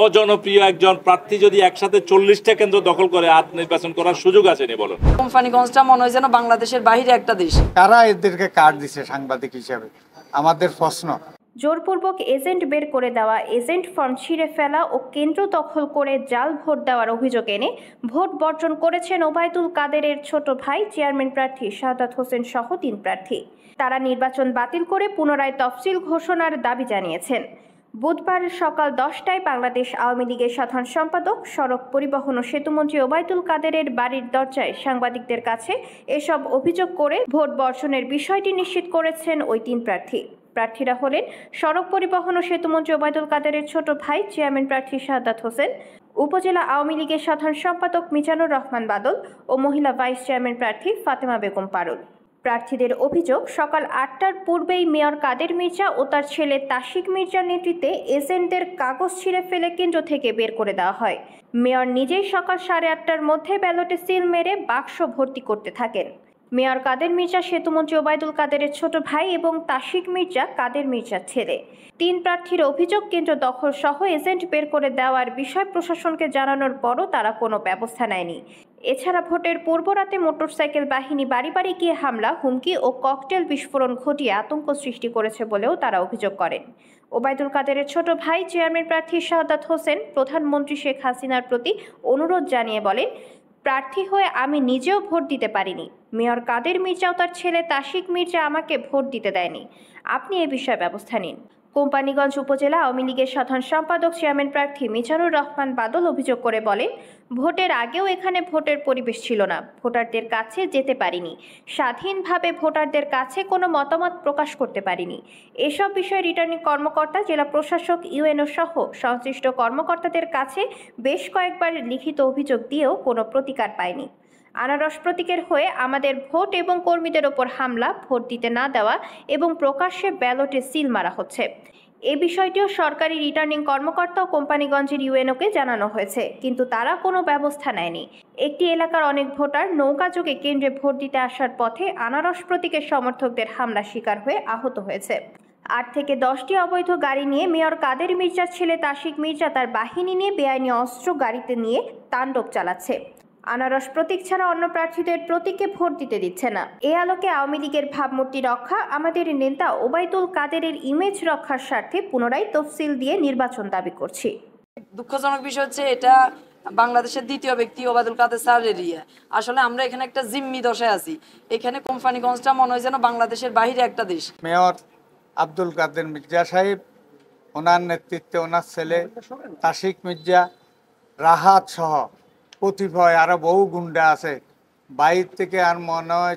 অজনপ্রিয় একজন প্রার্থী যদি একসাথে 40টা কেন্দ্র দখল করে আর নির্বাচন করার সুযোগ আছে নি বলুন? কোম্পানিগঞ্জটা মনে হয় যেন বাংলাদেশের বাইরে একটা দেশ। কারা এদেরকে কার্ড দিছে সাংবাদিক হিসেবে আমাদের প্রশ্ন। জোরপূর্বক এজেন্ট বের করে দেওয়া, এজেন্ট ফর্ম ছিঁড়ে ফেলা ও কেন্দ্র দখল করে জাল ভোট দেওয়ার অভিযোগ এনে ভোট বর্জন করেছেন ওবায়দুল কাদেরের ছোট ভাই চেয়ারম্যান প্রার্থী শাহাদাত হোসেন সহ 3 প্রার্থী। তারা নির্বাচন বাতিল করে পুনরায় তফসিল ঘোষণার দাবি জানিয়েছেন। বুধবার সকাল 10টায় বাংলাদেশ আওয়ামী লীগের সাধারণ সম্পাদক, সড়ক পরিবহন ও সেতুমন্ত্রী ওবায়দুল কাদেরের বাড়ির দরজায় সাংবাদিকদের কাছে এসব অভিযোগ করে ভোট বর্জনের বিষয়টি নিশ্চিত করেছেন ওই 3 প্রার্থী। প্রার্থীরা হলেন সড়ক পরিবহন ও সেতুমন্ত্রী ওবায়দুল কাদেরের ছোট ভাই চেয়ারম্যান প্রার্থী শাহাদাত হোসেন, উপজেলা আওয়ামী লীগের সাধারণ সম্পাদক মিজানুর রহমান বাদল ও মহিলা ভাইস চেয়ারম্যান প্রার্থী ফাতেমা বেগম পারুল। প্রার্থীদের অভিযোগ, সকাল 8টার পূর্বেই মেয়র কাদের মির্জা ও তার ছেলে তাশিক মির্জার নেতৃত্বে এজেন্টদের কাগজ ছিঁড়ে ফেলে কেন্দ্র থেকে বের করে দেওয়া হয়। মেয়র নিজেই সকাল 8:30টার মধ্যে ব্যালটে সিল মেরে বাক্স ভর্তি করতে থাকেন। মেয়র কাদের মির্জা সেতুমন্ত্রী ওবায়দুল কাদেরের ছোট ভাই এবং তাশিক মির্জা কাদের মির্জার ছেলে। 3 প্রার্থীর অভিযোগ, কেন্দ্র দখল সহ এজেন্ট বের করে দেওয়ার বিষয় প্রশাসনকে জানানোর পরও তারা কোনো ব্যবস্থা নেয়নি। এছাড়া ভোটের পূর্বরাতে মোটরসাইকেল বাহিনী বাড়ি বাড়ি গিয়ে হামলা, হুমকি ও ককটেল বিস্ফোরণ ঘটিয়ে আতঙ্ক সৃষ্টি করেছে বলেও তারা অভিযোগ করেন। ওবায়দুল কাদেরের ছোট ভাই চেয়ারম্যান প্রার্থী শাহাদাত হোসেন প্রধানমন্ত্রী শেখ হাসিনার প্রতি অনুরোধ জানিয়ে বলেন, প্রার্থী হয়ে আমি নিজেও ভোট দিতে পারিনি। মেয়র কাদের মির্জা ও তার ছেলে তাশিক মির্জা আমাকে ভোট দিতে দেয়নি। আপনি এ বিষয়ে ব্যবস্থা নিন। কোম্পানিগঞ্জ উপজেলা আওয়ামী লীগের সাধারণ সম্পাদক চেয়ারম্যান প্রার্থী মিজানুর রহমান বাদল অভিযোগ করে বলেন, ভোটের আগেও এখানে ভোটের পরিবেশ ছিল না, ভোটারদের কাছে যেতে পারিনি, স্বাধীনভাবে ভোটারদের কাছে কোনো মতামত প্রকাশ করতে পারিনি। এসব বিষয়ে রিটার্নিং কর্মকর্তা, জেলা প্রশাসক, ইউএনও সহ সংশ্লিষ্ট কর্মকর্তাদের কাছে বেশ কয়েকবার লিখিত অভিযোগ দিয়েও কোনো প্রতিকার পায়নি। আনারস প্রতীকের হয়ে আমাদের ভোট এবং কর্মীদের ওপর হামলা, ভোট দিতে না দেওয়া এবং প্রকাশ্যে ব্যালটে সিল মারা হচ্ছে। এ বিষয়টিও সরকারি রিটার্নিং কর্মকর্তা ও কোম্পানিগঞ্জের ইউএনওকে জানানো হয়েছে, কিন্তু তারা কোনো ব্যবস্থা নেয়নি। একটি এলাকার অনেক ভোটার নৌকাযোগে কেন্দ্রে ভোট দিতে আসার পথে আনারস প্রতীকের সমর্থকদের হামলার শিকার হয়ে আহত হয়েছে। 8 থেকে 10টি অবৈধ গাড়ি নিয়ে মেয়র কাদের মির্জার ছেলে তাশিক মির্জা তার বাহিনী নিয়ে বেআইনি অস্ত্র গাড়িতে নিয়ে তাণ্ডব চালাচ্ছে। আনারস প্রতীক ছাড়া অন্য প্রার্থীদের প্রতীকে ভোট দিতে দিচ্ছে না। এ আলোকে আওয়ামী লীগের ভাবমূর্তি রক্ষা, আমাদের নেতা ওবায়দুল কাদেরের ইমেজ রক্ষার স্বার্থে পুনরায় তফসিল দিয়ে নির্বাচন দাবি করছি। দুঃখজনক বিষয় হচ্ছে, এটা বাংলাদেশের দ্বিতীয় ব্যক্তি ওবায়দুল কাদের স্যারের এরিয়া। আসলে আমরা এখানে একটা জিম্মি দশায় আছি। এখানে কোম্পানিগঞ্জটা মনে হয় যেন বাংলাদেশের বাইরে একটা দেশ। মেয়র আব্দুল কাদের মির্জা সাহেব, ওনার নেতৃত্বে ওনার ছেলে তাশিক মির্জা, রাহাত সহ কতিপয় আরো বহু গুন্ডা আছে। বাইর থেকে আর মনে হয়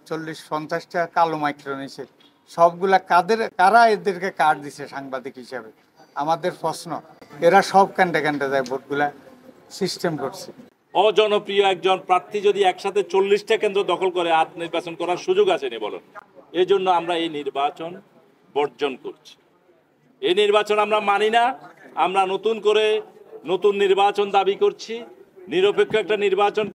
40-50টা কালো মাইক্রো নিছে। সবগুলা কারা এদেরকে কার্ড দিছে সাংবাদিক হিসেবে আমাদের প্রশ্ন। এরা সব ক্যান্ডে ক্যান্ডে যায় ভোটগুলা সিস্টেম করছে। অজনপ্রিয় একজন প্রার্থী যদি একসাথে 40টা কেন্দ্র দখল করে আর নির্বাচন করার সুযোগ আছে নি বলুন? এই জন্য আমরা এই নির্বাচন বর্জন করছি। এই নির্বাচন আমরা মানি না। আমরা নতুন নির্বাচন দাবি করছি, নিরপেক্ষ একটা নির্বাচন।